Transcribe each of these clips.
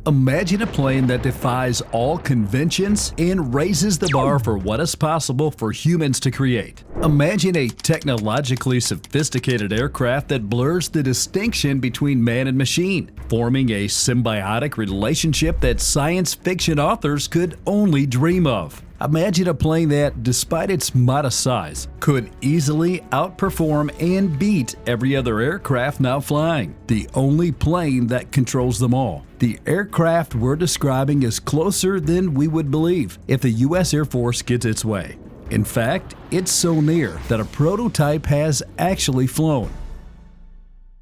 Imagine a plane that defies all conventions and raises the bar for what is possible for humans to create. Imagine a technologically sophisticated aircraft that blurs the distinction between man and machine, forming a symbiotic relationship that science fiction authors could only dream of. Imagine a plane that, despite its modest size, could easily outperform and beat every other aircraft now flying, the only plane that controls them all. The aircraft we're describing is closer than we would believe if the U.S. Air Force gets its way. In fact, it's so near that a prototype has actually flown.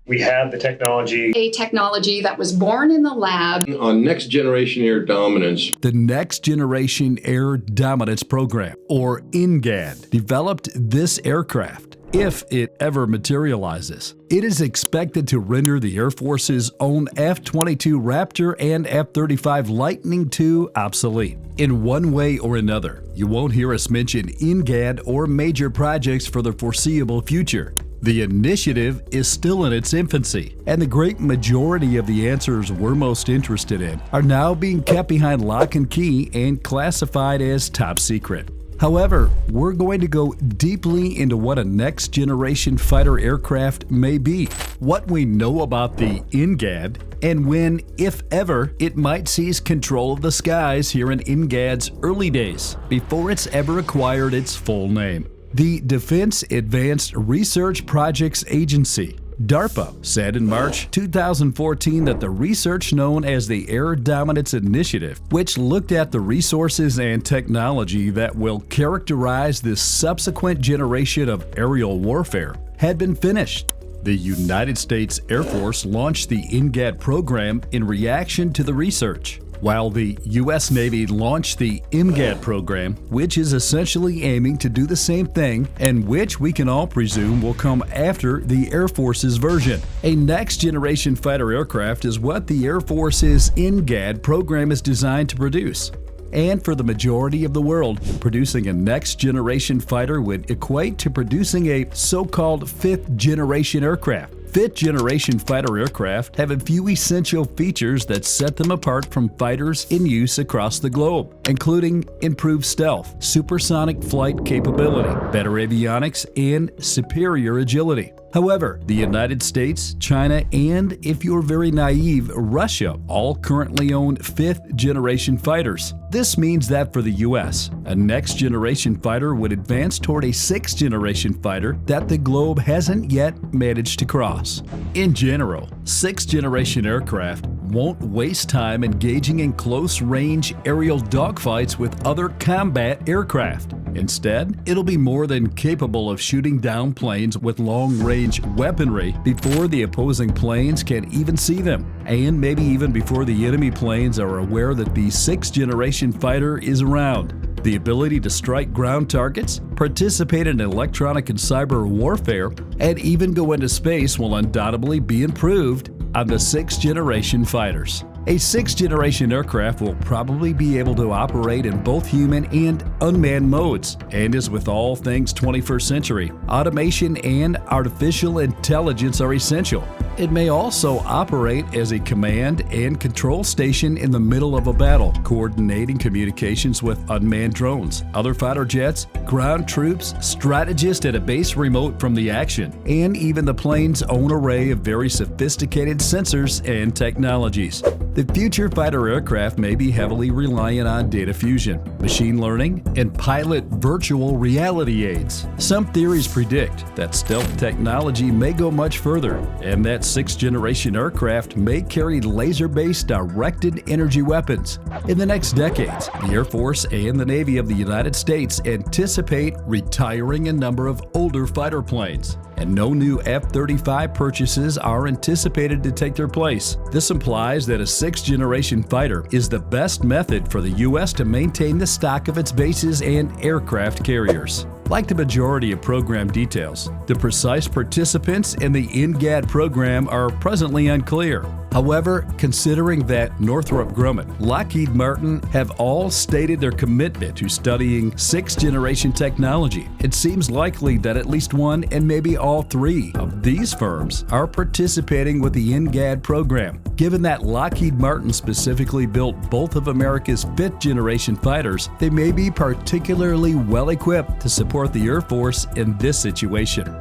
We have the technology. A technology that was born in the lab. On Next Generation Air Dominance. The Next Generation Air Dominance Program, or EMGAD, developed this aircraft. If it ever materializes, it is expected to render the Air Force's own F-22 Raptor and F-35 Lightning II obsolete. In one way or another, you won't hear us mention EMGAD or major projects for the foreseeable future. The initiative is still in its infancy, and the great majority of the answers we're most interested in are now being kept behind lock and key and classified as top secret. However, we're going to go deeply into what a next-generation fighter aircraft may be, what we know about the EMGAD, and when, if ever, it might seize control of the skies here in EMGAD's early days, before it's ever acquired its full name. The Defense Advanced Research Projects Agency, DARPA, said in March 2014 that the research known as the Air Dominance Initiative, which looked at the resources and technology that will characterize this subsequent generation of aerial warfare, had been finished. The United States Air Force launched the EMGAD program in reaction to the research, while the U.S. Navy launched the EMGAD program, which is essentially aiming to do the same thing and which we can all presume will come after the Air Force's version. A next-generation fighter aircraft is what the Air Force's EMGAD program is designed to produce. And for the majority of the world, producing a next-generation fighter would equate to producing a so-called fifth-generation aircraft. Fifth-generation fighter aircraft have a few essential features that set them apart from fighters in use across the globe, including improved stealth, supersonic flight capability, better avionics, and superior agility. However, the United States, China, and, if you're very naive, Russia all currently own fifth-generation fighters. This means that for the U.S., a next-generation fighter would advance toward a sixth-generation fighter that the globe hasn't yet managed to cross. In general, sixth-generation aircraft won't waste time engaging in close-range aerial dogfights with other combat aircraft. Instead, it'll be more than capable of shooting down planes with long-range weaponry before the opposing planes can even see them, and maybe even before the enemy planes are aware that the sixth-generation fighter is around. The ability to strike ground targets, participate in electronic and cyber warfare, and even go into space will undoubtedly be improved on the sixth-generation fighters. A sixth-generation aircraft will probably be able to operate in both human and unmanned modes, and as with all things 21st century, automation and artificial intelligence are essential. It may also operate as a command and control station in the middle of a battle, coordinating communications with unmanned drones, other fighter jets, ground troops, strategists at a base remote from the action, and even the plane's own array of very sophisticated sensors and technologies. The future fighter aircraft may be heavily reliant on data fusion, machine learning, and pilot virtual reality aids. Some theories predict that stealth technology may go much further, and that sixth-generation aircraft may carry laser-based directed energy weapons. In the next decades, the Air Force and the Navy of the United States anticipate retiring a number of older fighter planes, and no new F-35 purchases are anticipated to take their place. This implies that a sixth-generation fighter is the best method for the U.S. to maintain the stock of its bases and aircraft carriers. Like the majority of program details, the precise participants in the EMGAD program are presently unclear. However, considering that Northrop Grumman, Lockheed Martin have all stated their commitment to studying sixth-generation technology, it seems likely that at least one and maybe all three of these firms are participating with the EMGAD program. Given that Lockheed Martin specifically built both of America's fifth-generation fighters, they may be particularly well-equipped to support the Air Force in this situation.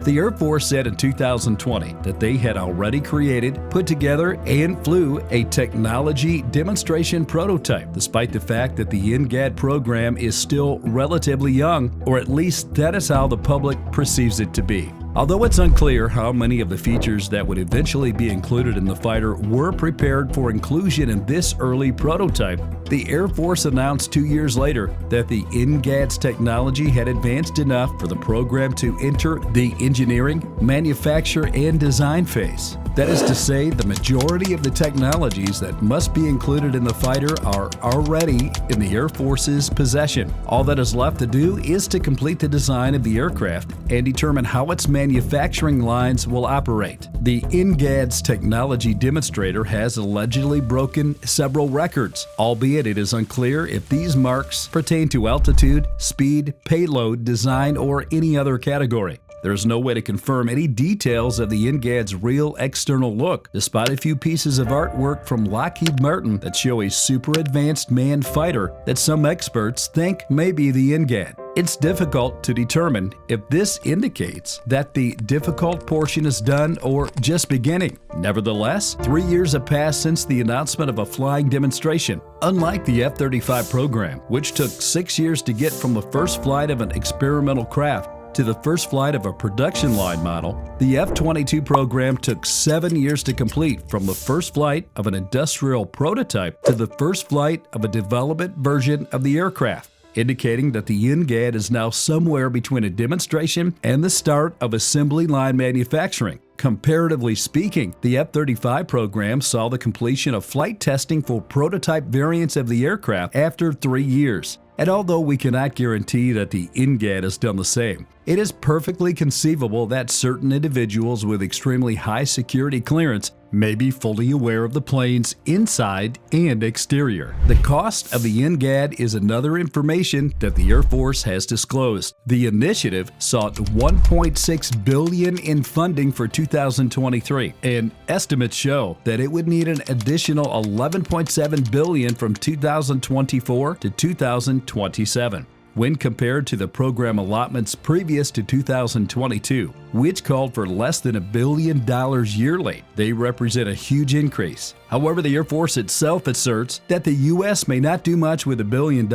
The Air Force said in 2020 that they had already created, put together, and flew a technology demonstration prototype, despite the fact that the EMGAD program is still relatively young, or at least that is how the public perceives it to be. Although it's unclear how many of the features that would eventually be included in the fighter were prepared for inclusion in this early prototype, the Air Force announced 2 years later that the EMGAD's technology had advanced enough for the program to enter the engineering, manufacture, and design phase. That is to say, the majority of the technologies that must be included in the fighter are already in the Air Force's possession. All that is left to do is to complete the design of the aircraft and determine how its manufacturing lines will operate. The EMGAD's technology demonstrator has allegedly broken several records, albeit it is unclear if these marks pertain to altitude, speed, payload, design, or any other category. There is no way to confirm any details of the EMGAD's real external look, despite a few pieces of artwork from Lockheed Martin that show a super advanced manned fighter that some experts think may be the EMGAD. It's difficult to determine if this indicates that the difficult portion is done or just beginning. Nevertheless, 3 years have passed since the announcement of a flying demonstration. Unlike the F-35 program, which took 6 years to get from the first flight of an experimental craft to the first flight of a production line model, the F-22 program took 7 years to complete from the first flight of an industrial prototype to the first flight of a development version of the aircraft, indicating that the EMGAD is now somewhere between a demonstration and the start of assembly line manufacturing. Comparatively speaking, the F-35 program saw the completion of flight testing for prototype variants of the aircraft after 3 years. And although we cannot guarantee that the EMGAD has done the same, it is perfectly conceivable that certain individuals with extremely high security clearance may be fully aware of the plane's inside and exterior. The cost of the EMGAD is another information that the Air Force has disclosed. The initiative sought $1.6 billion in funding for 2023, and estimates show that it would need an additional $11.7 billion from 2024 to 2027. When compared to the program allotments previous to 2022, which called for less than $1 billion yearly, they represent a huge increase. However, the Air Force itself asserts that the U.S. may not do much with $1 billion.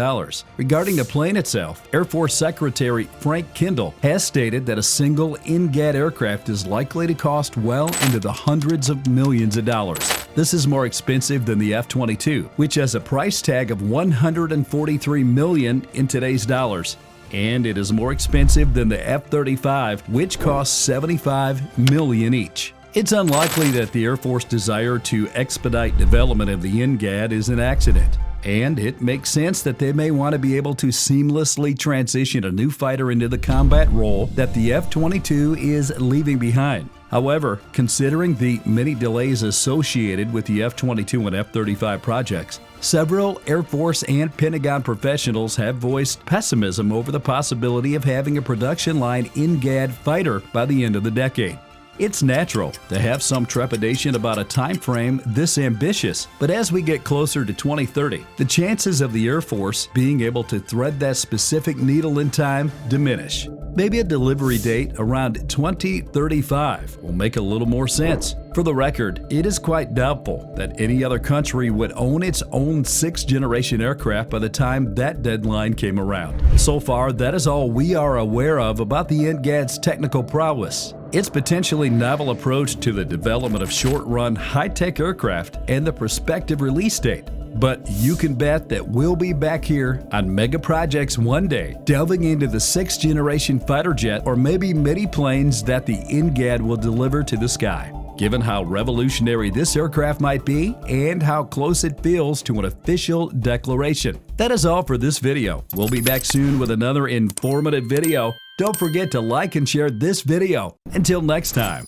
Regarding the plane itself, Air Force Secretary Frank Kendall has stated that a single EMGAD aircraft is likely to cost well into the hundreds of millions of dollars. This is more expensive than the F-22, which has a price tag of $143 million in today's dollars. And it is more expensive than the F-35, which costs $75 million each. It's unlikely that the Air Force desire to expedite development of the EMGAD is an accident, and it makes sense that they may want to be able to seamlessly transition a new fighter into the combat role that the F-22 is leaving behind. However, considering the many delays associated with the F-22 and F-35 projects, several Air Force and Pentagon professionals have voiced pessimism over the possibility of having a production line EMGAD fighter by the end of the decade. It's natural to have some trepidation about a time frame this ambitious, but as we get closer to 2030, the chances of the Air Force being able to thread that specific needle in time diminish. Maybe a delivery date around 2035 will make a little more sense. For the record, it is quite doubtful that any other country would own its own sixth-generation aircraft by the time that deadline came around. So far, that is all we are aware of about the EMGAD's technical prowess, its potentially novel approach to the development of short-run, high-tech aircraft, and the prospective release date. But you can bet that we'll be back here on mega projects one day, delving into the sixth-generation fighter jet or maybe many planes that the EMGAD will deliver to the sky. Given how revolutionary this aircraft might be and how close it feels to an official declaration. That is all for this video. We'll be back soon with another informative video. Don't forget to like and share this video. Until next time.